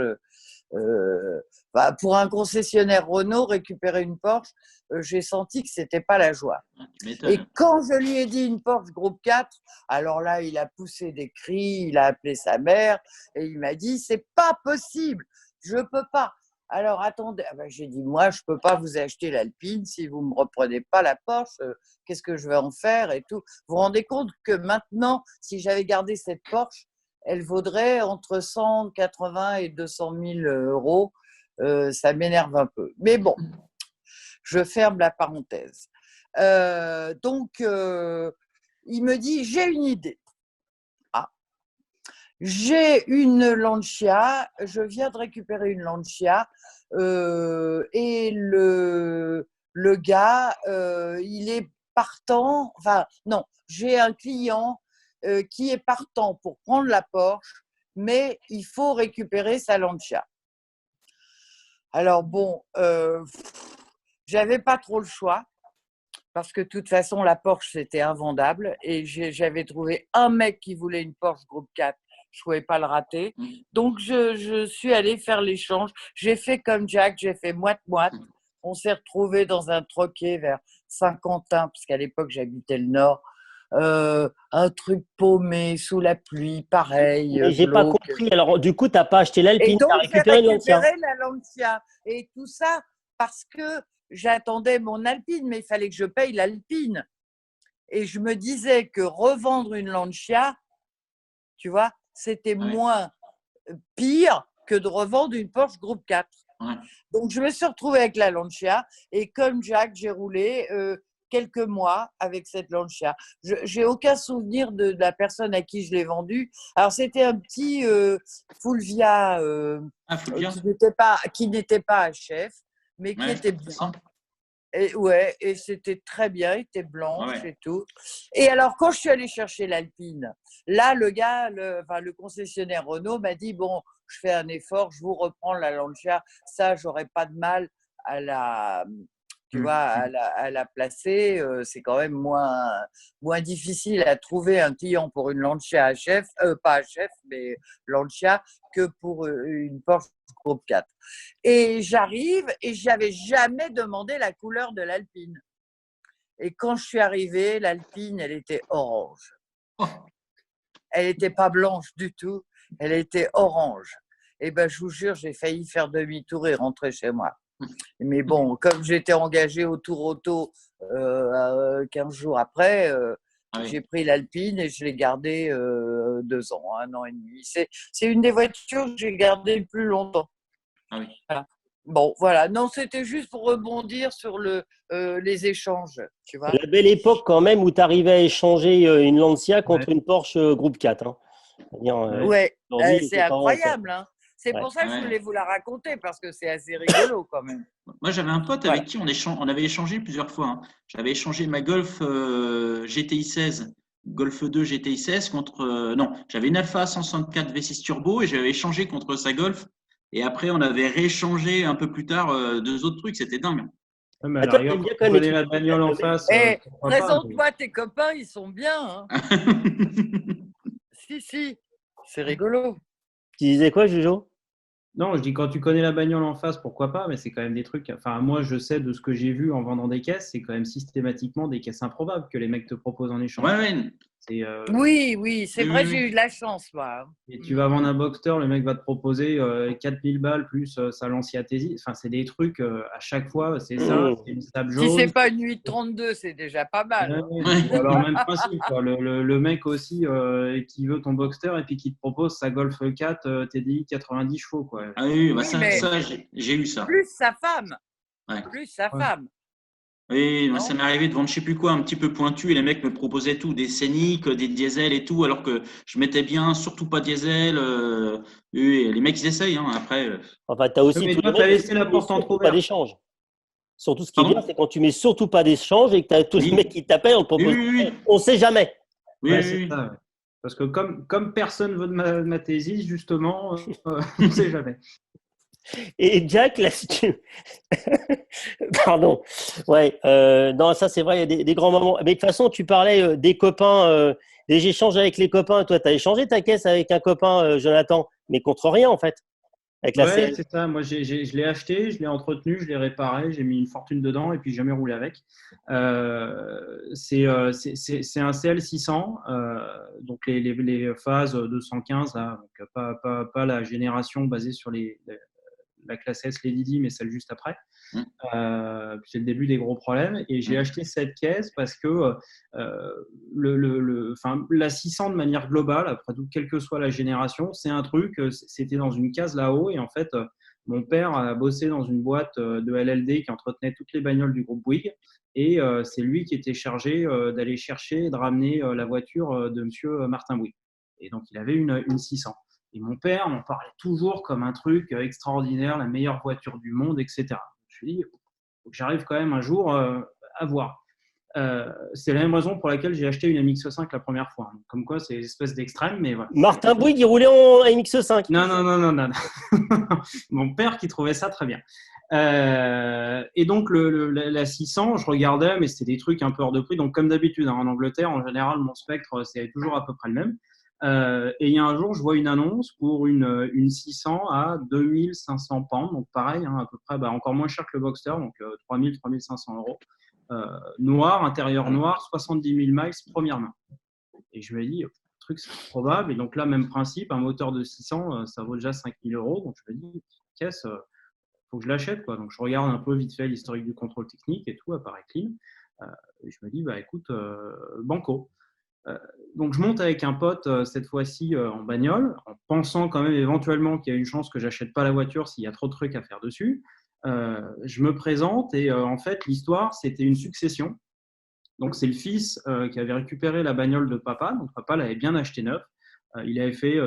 pour un concessionnaire Renault, récupérer une Porsche, j'ai senti que c'était pas la joie. Et quand je lui ai dit une Porsche Groupe 4, alors là, il a poussé des cris, il a appelé sa mère et il m'a dit, c'est pas possible, je peux pas. Alors attendez, j'ai dit, moi, je peux pas vous acheter l'Alpine si vous me reprenez pas la Porsche, qu'est-ce que je vais en faire et tout. Vous vous rendez compte que maintenant, si j'avais gardé cette Porsche, elle vaudrait entre 180 et 200 000 euros. Ça m'énerve un peu. Mais bon, je ferme la parenthèse. Donc, il me dit, j'ai une idée. J'ai une Lancia, je viens de récupérer une Lancia et le gars, il est partant, enfin non, j'ai un client qui est partant pour prendre la Porsche, mais il faut récupérer sa Lancia. Alors bon, j'avais pas trop le choix. Parce que de toute façon, la Porsche, c'était invendable. Et j'avais trouvé un mec qui voulait une Porsche Groupe 4. Je ne pouvais pas le rater. Donc, je suis allée faire l'échange. J'ai fait comme Jack, j'ai fait moite-moite. On s'est retrouvés dans un troquet vers Saint-Quentin, parce qu'à l'époque, j'habitais le Nord. Un truc paumé, sous la pluie, pareil. Mais j'ai pas compris. Alors, du coup, tu n'as pas acheté Et l'Alpine, tu as donc, j'ai récupéré une Lancia. récupéré la Lancia. Et tout ça parce que j'attendais mon Alpine, mais il fallait que je paye l'Alpine. Et je me disais que revendre une Lancia, tu vois, c'était moins pire que de revendre une Porsche Groupe 4. Ouais. Donc, je me suis retrouvée avec la Lancia et comme Jacques, j'ai roulé quelques mois avec cette Lancia. Je n'ai aucun souvenir de la personne à qui je l'ai vendue. Alors, c'était un petit Fulvia Ah, Fulvia. qui n'était pas HF, mais qui Ouais, était c'est ça. bien. Et, ouais, et c'était très bien, il était blanche Ouais. et tout. Et alors, quand je suis allée chercher l'Alpine, là, le gars, le concessionnaire Renault m'a dit, bon, je fais un effort, je vous reprends la Lancia, ça, j'aurais pas de mal à la, tu vois, à la placer. C'est quand même moins difficile à trouver un client pour une Lancia HF, pas HF, mais Lancia, que pour une Porsche Groupe 4. Et j'arrive et j'avais jamais demandé la couleur de l'Alpine. Et quand je suis arrivée, l'Alpine, elle était orange. Oh. Elle n'était pas blanche du tout, elle était orange. Et ben, je vous jure, j'ai failli faire demi-tour et rentrer chez moi. Mais bon, comme j'étais engagée au Tour Auto 15 jours après, Ah oui. j'ai pris l'Alpine et je l'ai gardée 2 ans, 1 an et demi. C'est une des voitures que j'ai gardées le plus longtemps. Ah oui. Voilà. Bon, voilà. Non, c'était juste pour rebondir sur les échanges, tu vois. La belle époque quand même où tu arrivais à échanger une Lancia contre Ouais. une Porsche Groupe 4. Hein. C'est-à-dire, Ouais, aujourd'hui, c'est tes parents, quoi. incroyable, hein. C'est Ouais. pour ça que Ah je ouais. voulais vous la raconter parce que c'est assez rigolo quand même. Moi, j'avais un pote Voilà. avec qui on avait échangé plusieurs fois. Hein. J'avais échangé ma Golf GTI 16, Golf 2 GTI 16 contre. Non, j'avais une Alpha 164 V6 Turbo et j'avais échangé contre sa Golf. Et après, on avait rééchangé un peu plus tard 2 autres trucs. C'était dingue. Ouais, mais à Ah, la toi, rigueur, t'aimes quand bien tu quand même les connais trucs la de bagnole en domaine. face, Eh, pourquoi pas. présente-moi tes copains, ils sont bien, hein. Si, c'est rigolo. Tu disais quoi, Jujo? Non, je dis quand tu connais la bagnole en face, pourquoi pas, mais c'est quand même des trucs. Enfin, moi, je sais de ce que j'ai vu en vendant des caisses, c'est quand même systématiquement des caisses improbables que les mecs te proposent en échange. Ouais, ouais. C'est, Oui, c'est Oui, vrai, oui, j'ai oui. eu de la chance, moi. et tu vas vendre un Boxster, le mec va te proposer 4000 balles plus sa Lancia Tesi. Enfin, c'est des trucs à chaque fois, c'est ça, Mmh. c'est une sable Si jaune. c'est pas une 832, c'est déjà pas mal, hein. Ouais, Ouais. ou alors même principe, quoi. Le mec aussi qui veut ton Boxster et puis qui te propose sa Golf 4 TDI 90 chevaux, quoi. Ah oui, bah Oui, mais j'ai eu ça. plus sa femme, Ouais. plus sa Ouais. femme, Oui, moi, ça non? m'est arrivé de vendre je sais plus quoi, un petit peu pointu, et les mecs me proposaient tout, des scéniques, des diesels et tout, alors que je mettais bien, surtout pas diesel. Et les mecs, ils essayent, hein, après. Enfin, tu as Oui, aussi mais tous les toi, tu as mecs laissé aussi la qui mettent porte surtout pas entrouverte. d'échange. Surtout, ce qui est bien, Pardon? c'est quand tu mets surtout pas d'échange et que tu as tous les Oui, mecs qui t'appellent, on te oui, propose. oui, oui, On sait jamais. oui, Ouais, oui, c'est oui. ça. Ouais. Parce que comme personne veut de ma thèse, justement, on ne sait jamais. Et Jack, là, si tu... Pardon. Ouais, non, ça c'est vrai, il y a des grands moments. Mais de toute façon, tu parlais des copains, des échanges avec les copains. Toi, tu as échangé ta caisse avec un copain, Jonathan, mais contre rien en fait, avec la Ouais, CL. c'est ça. Moi, je l'ai acheté, je l'ai entretenu, je l'ai réparé, j'ai mis une fortune dedans et puis j'ai jamais roulé avec. C'est un CL600, donc les phases 215, là, donc pas la génération basée sur la classe S, les Didi, mais celle juste après. Hum, C'est le début des gros problèmes. Et j'ai hum. acheté cette caisse parce que la 600 de manière globale, après tout, quelle que soit la génération, c'est un truc, c'était dans une case là-haut. Et en fait, mon père a bossé dans une boîte de LLD qui entretenait toutes les bagnoles du groupe Bouygues. Et c'est lui qui était chargé d'aller chercher et de ramener la voiture de monsieur Martin Bouygues. Et donc, il avait une 600. Et mon père m'en parlait toujours comme un truc extraordinaire, la meilleure voiture du monde, etc. Je me suis dit, faut que j'arrive quand même un jour à voir. C'est la même raison pour laquelle j'ai acheté une MX-5 la première fois. Comme quoi, c'est une espèce d'extrême, mais voilà. Martin Bouygues, il roulait en MX5. Non. Mon père qui trouvait ça très bien. Et donc, la 600, je regardais, mais c'était des trucs un peu hors de prix. Donc, comme d'habitude, hein, en Angleterre, en général, mon spectre, c'est toujours à peu près le même. Et il y a un jour, je vois une annonce pour une 600 à 2500 pounds. Donc, pareil, hein, à peu près, encore moins cher que le Boxster, donc 3000, 3500 euros. Noir, intérieur noir, 70 000 miles, première main. Et je me dis, le truc, c'est probable. Et donc là, même principe, un moteur de 600, ça vaut déjà 5 000 euros. Donc je me dis, caisse, faut que je l'achète, quoi. Donc je regarde un peu vite fait l'historique du contrôle technique et tout, apparaît clean. Et je me dis, écoute, banco. Donc, je monte avec un pote, cette fois-ci en bagnole, en pensant quand même éventuellement qu'il y a une chance que j'achète pas la voiture s'il y a trop de trucs à faire dessus. Je me présente et en fait, l'histoire, c'était une succession. Donc, c'est le fils qui avait récupéré la bagnole de papa. Donc, papa l'avait bien acheté neuf. Il avait fait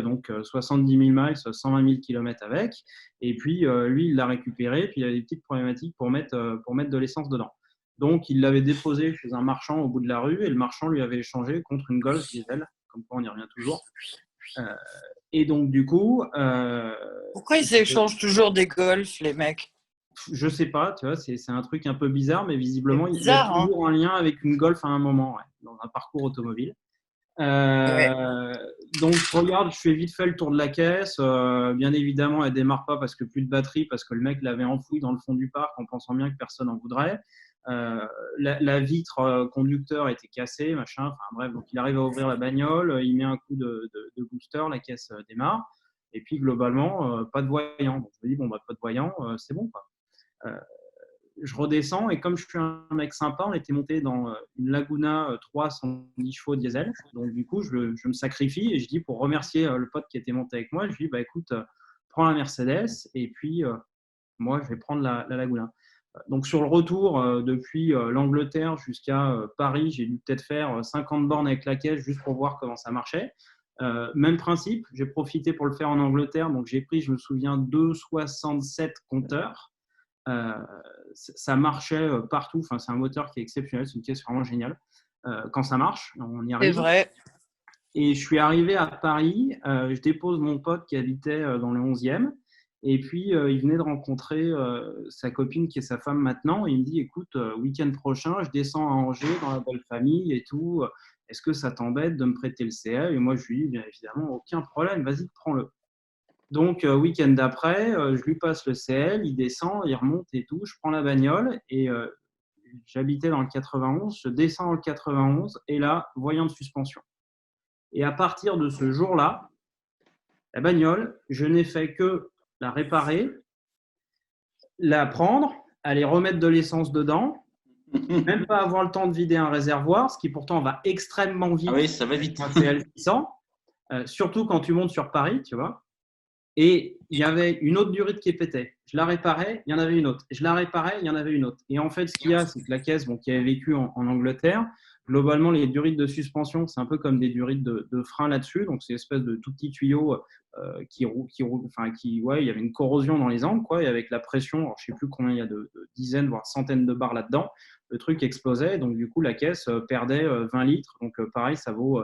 70 000 miles, 120 000 km avec. Et puis, lui, il l'a récupéré. Puis, il avait des petites problématiques pour mettre de l'essence dedans. Donc, il l'avait déposé chez un marchand au bout de la rue. Et le marchand lui avait échangé contre une Golf diesel. Comme quoi, on y revient toujours. Et donc, du coup… Pourquoi ils échangent toujours des Golf, les mecs? je sais pas, tu vois, c'est un truc un peu bizarre, mais visiblement, C'est il y a bizarre, hein? toujours un lien avec une Golf à un moment, ouais, dans un parcours automobile. Ouais. Donc, je regarde, je fais vite fait le tour de la caisse. Bien évidemment, elle démarre pas parce que plus de batterie, parce que le mec l'avait enfouie dans le fond du parc en pensant bien que personne en voudrait. La vitre conducteur était cassée, machin. Enfin bref, donc il arrive à ouvrir la bagnole, il met un coup de booster, la caisse démarre. Et puis globalement, pas de voyant. Donc, je me dis, bon, bah, pas de voyant, c'est bon, quoi. Je redescends et comme je suis un mec sympa, on était monté dans une Laguna 310 chevaux diesel. Donc du coup, je me sacrifie et je dis pour remercier le pote qui était monté avec moi, je dis bah écoute, prends la Mercedes et puis moi je vais prendre la Laguna. Donc sur le retour depuis l'Angleterre jusqu'à Paris, j'ai dû peut-être faire 50 bornes avec la caisse juste pour voir comment ça marchait. Même principe, j'ai profité pour le faire en Angleterre, donc j'ai pris, je me souviens, 2,67 compteurs. Euh, ça marchait partout. Enfin, c'est un moteur qui est exceptionnel. C'est une caisse vraiment géniale. Quand ça marche, on y C'est arrive. vrai. Et je suis arrivé à Paris. Je dépose mon pote qui habitait dans le 11e. Et puis, il venait de rencontrer sa copine qui est sa femme maintenant. Et il me dit, écoute, week-end prochain, je descends à Angers dans la belle famille et tout. Est-ce que ça t'embête de me prêter le CL? Et moi, je lui dis, bien évidemment, aucun problème. Vas-y, prends-le. Donc, week-end d'après, je lui passe le CL, il descend, il remonte et tout. Je prends la bagnole et j'habitais dans le 91. Je descends dans le 91 et là, voyant de suspension. Et à partir de ce jour-là, la bagnole, je n'ai fait que la réparer, la prendre, aller remettre de l'essence dedans, même pas avoir le temps de vider un réservoir, ce qui pourtant va extrêmement vite. Ah oui, ça va vite. Un CL 600, surtout quand tu montes sur Paris, tu vois. Et il y avait une autre durite qui pétait. Je la réparais, il y en avait une autre. Je la réparais, il y en avait une autre. Et en fait, ce qu'il y a, c'est que la caisse, qui avait vécu en Angleterre, globalement, les durites de suspension, c'est un peu comme des durites de frein là-dessus. Donc, c'est une espèce de tout petit tuyau ouais, il y avait une corrosion dans les angles, quoi. Et avec la pression, alors, je ne sais plus combien il y a de dizaines, voire centaines de bars là-dedans, le truc explosait. Donc, du coup, la caisse perdait 20 litres. Donc, pareil, ça vaut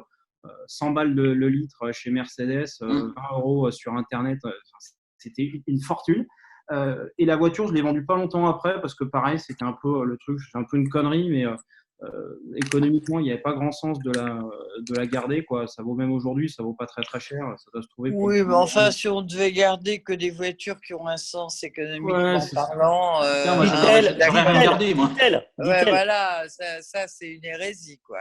100 balles le litre chez Mercedes, 20 euros sur Internet, c'était une fortune. Et la voiture, je l'ai vendue pas longtemps après parce que pareil, c'était un peu le truc, c'est un peu une connerie, mais économiquement, il n'y avait pas grand sens de la garder, quoi. Ça vaut même aujourd'hui, ça vaut pas très très cher, ça doit se trouver. Oui, mais enfin, si on devait garder que des voitures qui ont un sens économiquement Ouais, parlant, Moi, j'aurais rien gardé, moi. ouais, voilà, ça c'est une hérésie, quoi.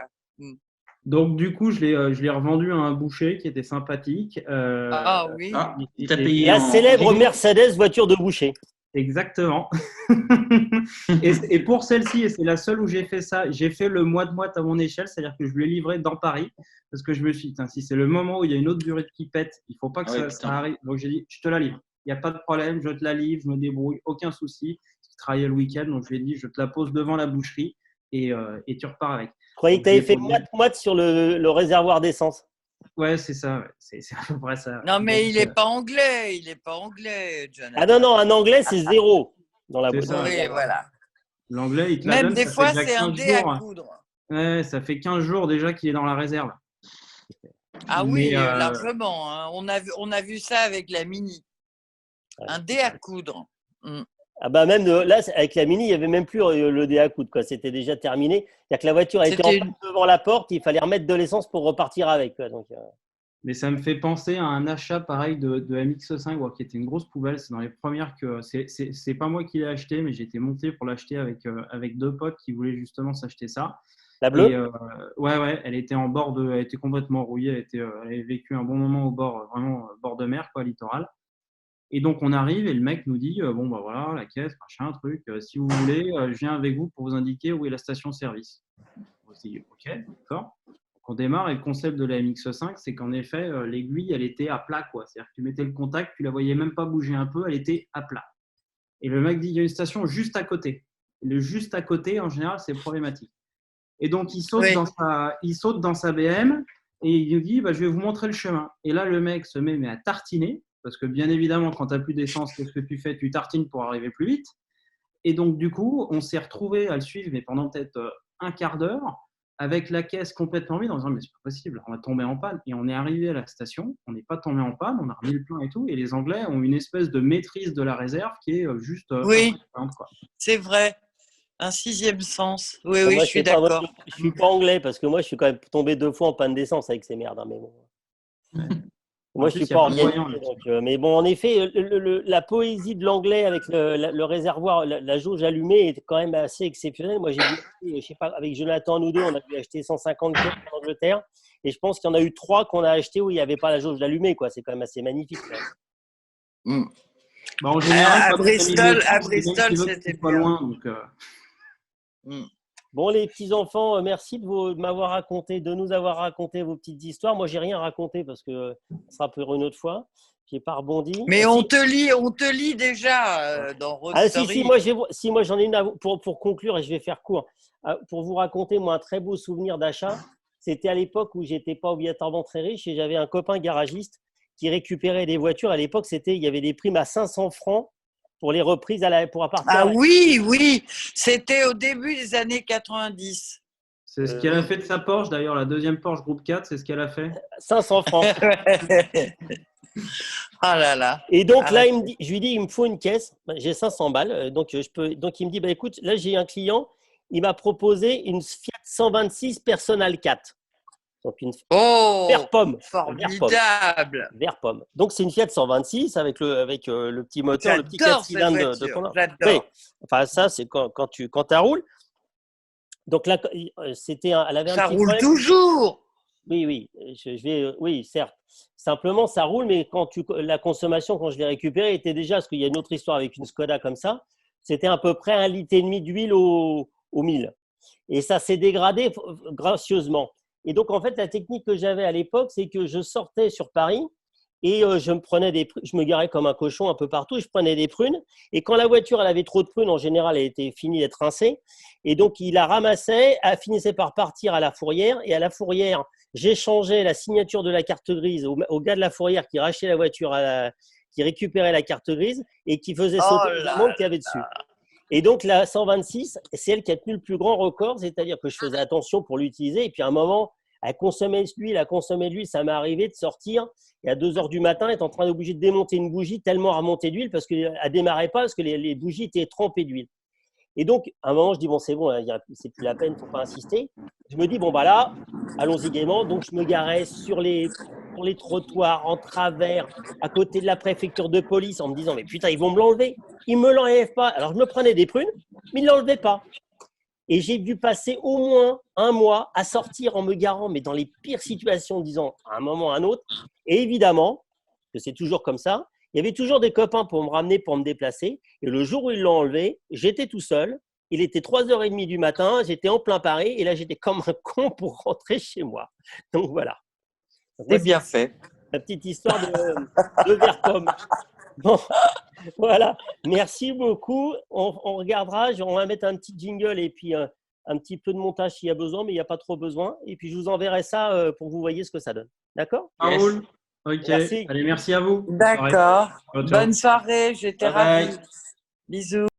Donc, du coup, je l'ai revendu à un boucher qui était sympathique. Ah oui. Ah, il t'a payé La en… célèbre Mercedes voiture de boucher. Exactement. Et pour celle-ci, et c'est la seule où j'ai fait ça, j'ai fait le mois de moite à mon échelle, c'est-à-dire que je lui ai livré dans Paris, parce que je me suis dit, si c'est le moment où il y a une autre durée qui pète, il ne faut pas que ça arrive. Donc j'ai dit, je te la livre. Il n'y a pas de problème, je te la livre, je me débrouille, aucun souci. Je travaillais le week-end, donc je lui ai dit, je te la pose devant la boucherie et tu repars avec. Je croyais que tu avais fait moite sur le réservoir d'essence. Ouais, c'est ça, ouais. C'est à peu près ça. Non, mais il n'est pas anglais, Jonathan. Ah non, en anglais, c'est 0 dans la voiture. Oui, voilà. L'anglais, il te la Même donne, des ça fois, fait déjà c'est un 15 dé à jours. coudre. Ouais, ça fait 15 jours déjà qu'il est dans la réserve. Ah oui, largement. Hein. On a vu ça avec la Mini. Un dé à coudre. Ah bah même là, avec la Mini, il n'y avait même plus le dé à coudre, quoi. C'était déjà terminé. C'est-à-dire que la voiture était devant la porte, il fallait remettre de l'essence pour repartir avec. Quoi. Donc, Mais ça me fait penser à un achat pareil de MX5 qui était une grosse poubelle. C'est dans les premières que… C'est pas moi qui l'ai acheté, mais j'ai été monté pour l'acheter avec deux potes qui voulaient justement s'acheter ça. La bleue? Et, ouais, elle était elle était complètement rouillée. Elle avait vécu un bon moment au bord, vraiment bord de mer, quoi, littoral. Et donc, on arrive et le mec nous dit bon, bah voilà, la caisse, machin, truc. Si vous voulez, je viens avec vous pour vous indiquer où est la station-service. On se dit ok, d'accord. Donc, qu'on démarre. Et le concept de la MX5, c'est qu'en effet, l'aiguille, elle était à plat, quoi. C'est-à-dire que tu mettais le contact, tu la voyais même pas bouger un peu, elle était à plat. Et le mec dit, il y a une station juste à côté. Le juste à côté, en général, c'est problématique. Et donc, il saute, il saute dans sa BM et il nous dit, bah, je vais vous montrer le chemin. Et là, le mec se met à tartiner, parce que bien évidemment, quand tu n'as plus d'essence, qu'est-ce que tu fais? Tu tartines pour arriver plus vite. Et donc, du coup, on s'est retrouvé à le suivre, mais pendant peut-être un quart d'heure, avec la caisse complètement vide, en disant, mais c'est pas possible, on va tomber en panne. Et on est arrivé à la station, on n'est pas tombé en panne, on a remis le plein et tout. Et les Anglais ont une espèce de maîtrise de la réserve qui est juste Oui, quoi. c'est vrai. Un sixième sens. Oui, Bon, oui, moi, je suis sais pas, moi, d'accord. je suis pas anglais parce que moi, je suis quand même tombé 2 fois en panne d'essence avec ces merdes. Hein, mais bon. Ouais. Moi, En je plus, suis il y a pas pas de organisé. voyants, là. Donc, mais bon, en effet, la poésie de l'anglais avec le réservoir, la jauge allumée est quand même assez exceptionnelle. Moi, j'ai dû acheter, je sais pas, avec Jonathan, nous deux, on a dû acheter 150 caisses en Angleterre. Et je pense qu'il y en a eu 3 qu'on a acheté où il n'y avait pas la jauge allumée, quoi. C'est quand même assez magnifique. Mm. Bah, en général, À quand Bristol, il veut que c'était tu sois bien. loin. Donc, Mm. Bon, les petits-enfants, merci de m'avoir raconté, de nous avoir raconté vos petites histoires. Moi, j'ai rien raconté parce que ça sera pour une autre fois. J'ai pas rebondi. Mais Si. on te lit déjà dans Road Ah, Story. moi j'en ai une pour conclure et je vais faire court. Pour vous raconter, moi, un très beau souvenir d'achat. C'était à l'époque où j'étais pas obligatoirement très riche et j'avais un copain garagiste qui récupérait des voitures. À l'époque, il y avait des primes à 500 francs pour les reprises pour partir. Ah oui, oui, c'était au début des années 90. c'est ce qu'elle a fait de sa Porsche. D'ailleurs, la deuxième Porsche Groupe 4, c'est ce qu'elle a fait. 500 francs. Ah là là. Et donc là, Arrêtez. je lui dis, il me faut une caisse. Donc, j'ai 500 balles. Donc il me dit, bah, écoute, là j'ai un client, il m'a proposé une Fiat 126 Personal 4. Donc une Oh, vert pomme. formidable. Vert pomme. Donc c'est une Fiat 126 avec le petit moteur, le petit 4 J'adore cette cylindres de voiture. ton. Oui. J'adore. Enfin ça c'est quand tu roules. Donc là elle avait un Ça petit roule problème. toujours. Oui, oui, certes. Simplement, ça roule, mais la consommation, quand je l'ai récupérée, était déjà, parce qu'il y a une autre histoire avec une Skoda comme ça, c'était à peu près 1,5 litre d'huile au 1000. Et ça s'est dégradé gracieusement. Et donc, en fait, la technique que j'avais à l'époque, c'est que je sortais sur Paris et je me garais comme un cochon un peu partout et je prenais des prunes. Et quand la voiture elle avait trop de prunes, en général, elle était finie d'être rincée. Et donc, il la ramassait, elle finissait par partir à la fourrière. Et à la fourrière, j'échangeais la signature de la carte grise au gars de la fourrière qui rachetait la voiture, qui récupérait la carte grise et qui faisait sauter les amendes qu'il y avait dessus. Et donc, la 126, c'est elle qui a tenu le plus grand record, c'est-à-dire que je faisais attention pour l'utiliser. Et puis, à un moment, elle consommait de l'huile. Ça m'est arrivé de sortir et à 2 heures du matin, être en train d'obliger de démonter une bougie tellement remontée d'huile parce qu'elle ne démarrait pas, parce que les bougies étaient trempées d'huile. Et donc, à un moment, je dis, bon, c'est bon, c'est plus la peine, il ne faut pas insister. Je me dis, bon, bah là, allons-y gaiement. Donc, je me garais sur les trottoirs, en travers, à côté de la préfecture de police, en me disant, mais putain, ils vont me l'enlever. Ils ne me l'enlèvent pas. Alors, je me prenais des prunes, mais ils ne l'enlevaient pas. Et j'ai dû passer au moins un mois à sortir en me garant, mais dans les pires situations, en disant à un moment à un autre. Et évidemment, que c'est toujours comme ça, il y avait toujours des copains pour me ramener, pour me déplacer. Et le jour où ils l'ont enlevé, j'étais tout seul. Il était 3h30 du matin, j'étais en plein Paris. Et là, j'étais comme un con pour rentrer chez moi. Donc voilà. C'est bien fait. La petite histoire de vert pomme. Bon, voilà. Merci beaucoup. On regardera. On va mettre un petit jingle et puis un petit peu de montage s'il y a besoin, mais il n'y a pas trop besoin. Et puis, je vous enverrai ça pour que vous voyez ce que ça donne. D'accord ? Raoul. Ok. Merci. Allez, merci à vous. D'accord. Ciao, ciao. Bonne soirée. J'étais Bye bye. ravie. Bisous.